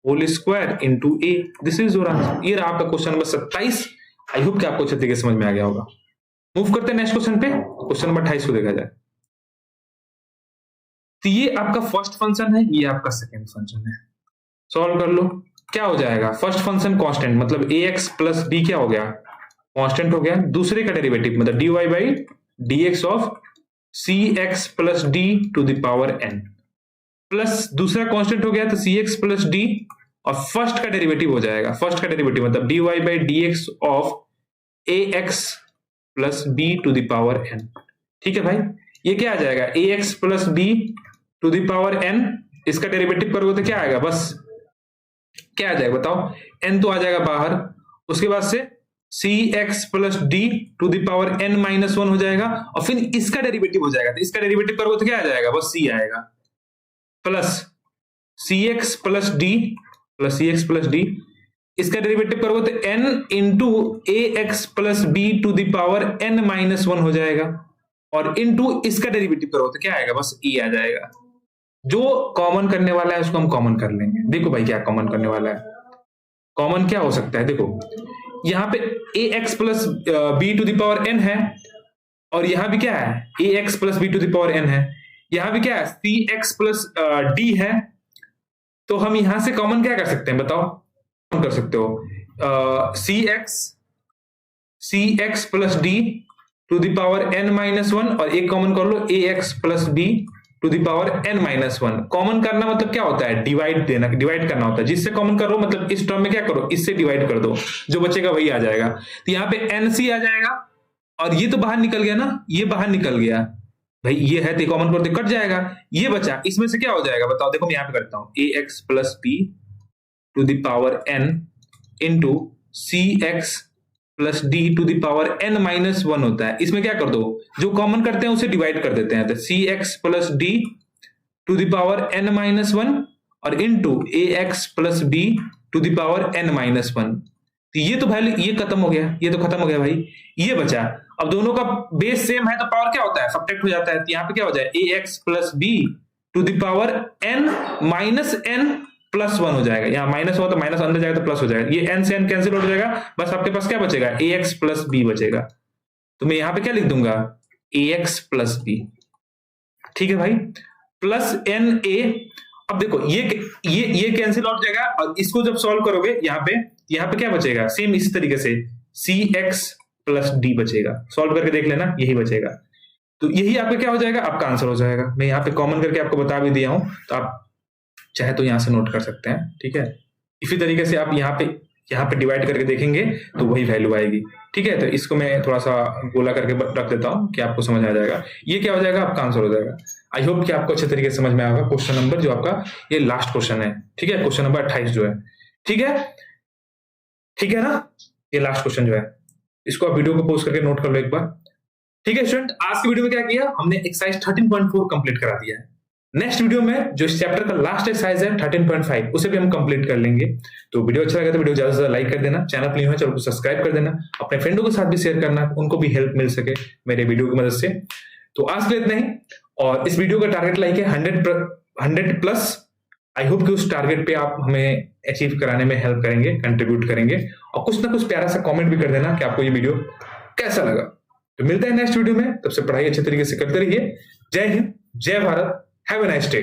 whole square into a। This is your answer. ये रहा आपका क्वेश्चन नंबर 27। आई होप कि आपको अच्छे तरीके समझ में आ गया होगा। मूव करते हैं नेक्स्ट क्वेश्चन पे, क्वेश्चन नंबर 28 को देखा जाए। तो ये आपका फर्स्ट फंक्शन है, ये आपका सेकंड फंक्शन है, सॉल्व कर लो। क्या हो जाएगा, फर्स्ट फंक्शन कांस्टेंट मतलब ax + b क्या हो गया, कांस्टेंट हो गया। दूसरे का डेरिवेटिव मतलब dy/dx of cx + d⁴n plus दूसरा कांस्टेंट हो गया तो cx + d और फर्स्ट का डेरिवेटिव हो जाएगा, फर्स्ट का डेरिवेटिव मतलब dy/dx ऑफ ax + b⁴n, ठीक है भाई। ये क्या आ जाएगा, ax + b⁴n, इसका डेरिवेटिव करोगे तो क्या आएगा, बस क्या आ जाएगा बताओ, n तो आ जाएगा बाहर, उसके बाद से cx + d⁴n - 1 हो जाएगा और फिर इसका डेरिवेटिव हो जाएगा। तो इसका डेरिवेटिव करोगे तो क्या आ जाएगा, बस c आएगा प्लस cx + d इसका डेरिवेटिव करोगे तो n into a x plus b to the power n minus 1 हो जाएगा, और इंटू इसका डेरिवेटिव करोगे तो क्या आएगा, बस e आ जाएगा। जो कॉमन करने वाला है उसको हम कॉमन कर लेंगे। देखो भाई क्या कॉमन करने वाला है, कॉमन क्या हो सकता है, देखो यहां पे a x plus b to the power n है, और यहां भी क्या है, a x plus b to the power n है, यहां भी क्या है, सी एक्स प्लस डी है। तो हम यहां से कॉमन क्या कर सकते हैं बताओ, कर सकते हो c x plus d to the power n minus 1, और एक कॉमन कर लो a x plus b to the power n minus 1। Common करना मतलब क्या होता है, डिवाइड देना, डिवाइड करना होता है। जिससे कॉमन करो मतलब इस टर्म में क्या करो, इससे डिवाइड कर दो, जो बचेगा वही आ जाएगा। तो यहाँ पे nc आ जाएगा, और ये तो बाहर निकल गया ना, ये बाहर निकल गया भाई, ये है तो कॉमन करते कट जाएगा, ये बचा, इसमें से क्या हो जाएगा बताओ। देखो मैं यहाँ पे करता हूँ, a x plus b to the power n into c x plus d to the power n minus 1 होता है। इसमें क्या कर दो, जो कॉमन करते हैं उसे डिवाइड कर देते हैं, तो c x plus d to the power n minus 1 और into a x plus b to the power n minus 1। तो ये तो भाई ये खत्म हो गया, ये तो खत्म हो गया भाई, ये बचा। अब दोनों का बेस सेम है तो पावर क्या होता है, सब्ट्रैक्ट हो जाता है। तो यहाँ पे क्या हो जाए, a x plus b to the power n minus n plus 1 हो जाएगा। यहाँ माइनस हुआ तो माइनस अंदर जाएगा तो प्लस हो जाएगा, ये n से n कैंसिल हो जाएगा, बस आपके पास क्या बचेगा, ए एक्स प्लस बी बचेगा। तो मैं यहाँ पे क्या लिख दूंगा, ए एक्स प्लस बी, ठीक है भाई, प्लस एन ए। अब देखो ये कैंसिल आउट जाएगा, और इसको जब सॉल्व करोगे यहाँ पे क्या बचेगा, सेम इसी तरीके से सी एक्स प्लस डी बचेगा। सॉल्व करके देख लेना, यही बचेगा। तो यही आपका क्या हो जाएगा, आपका आंसर हो जाएगा। मैं यहाँ पे कॉमन करके आपको बता भी दिया हूं, तो आप चाहे तो यहां से नोट कर सकते हैं, ठीक है। इसी तरीके से आप यहाँ पे डिवाइड करके देखेंगे तो वही वैल्यू आएगी, ठीक है। तो इसको मैं थोड़ा सा गोला करके रख देता हूं कि आपको समझ आ जाएगा, ये क्या हो जाएगा, आपका आंसर हो जाएगा। आई होप कि आपको अच्छे तरीके से समझ में आएगा। क्वेश्चन नंबर जो आपका ये लास्ट क्वेश्चन है, ठीक है, क्वेश्चन नंबर 28 जो है, ठीक है ना, ये लास्ट क्वेश्चन जो है, इसको आप वीडियो को पॉज करके नोट कर लो एक बार, ठीक है स्टूडेंट। आज की वीडियो में क्या किया हमने, एक्सरसाइज 13.4 कंप्लीट करा दिया है। नेक्स्ट वीडियो में जो इस चैप्टर का लास्ट एक्सरसाइज है 13.5 उसे भी हम कंप्लीट कर लेंगे। तो वीडियो अच्छा लगा तो वीडियो ज्यादा से ज्यादा लाइक कर देना, चैनल पर न्यू है चैनल को सब्सक्राइब कर देना, अपने फ्रेंडों के साथ भी शेयर करना, उनको भी हेल्प मिल सके मेरे वीडियो की मदद से। तो आज के लिए इतना ही, और इस वीडियो का टारगेट लाइक है 100 प्लस। आई होप कि उस टारगेट पे आप हमें अचीव कराने में हेल्प करेंगे, कंट्रीब्यूट करेंगे, और कुछ ना कुछ प्यारा सा कमेंट भी कर देना कि आपको ये वीडियो कैसा लगा। तो मिलते हैं नेक्स्ट वीडियो में, तब से पढ़ाई अच्छे तरीके से करते रहिए। जय हिंद, जय Bharat, have a nice day.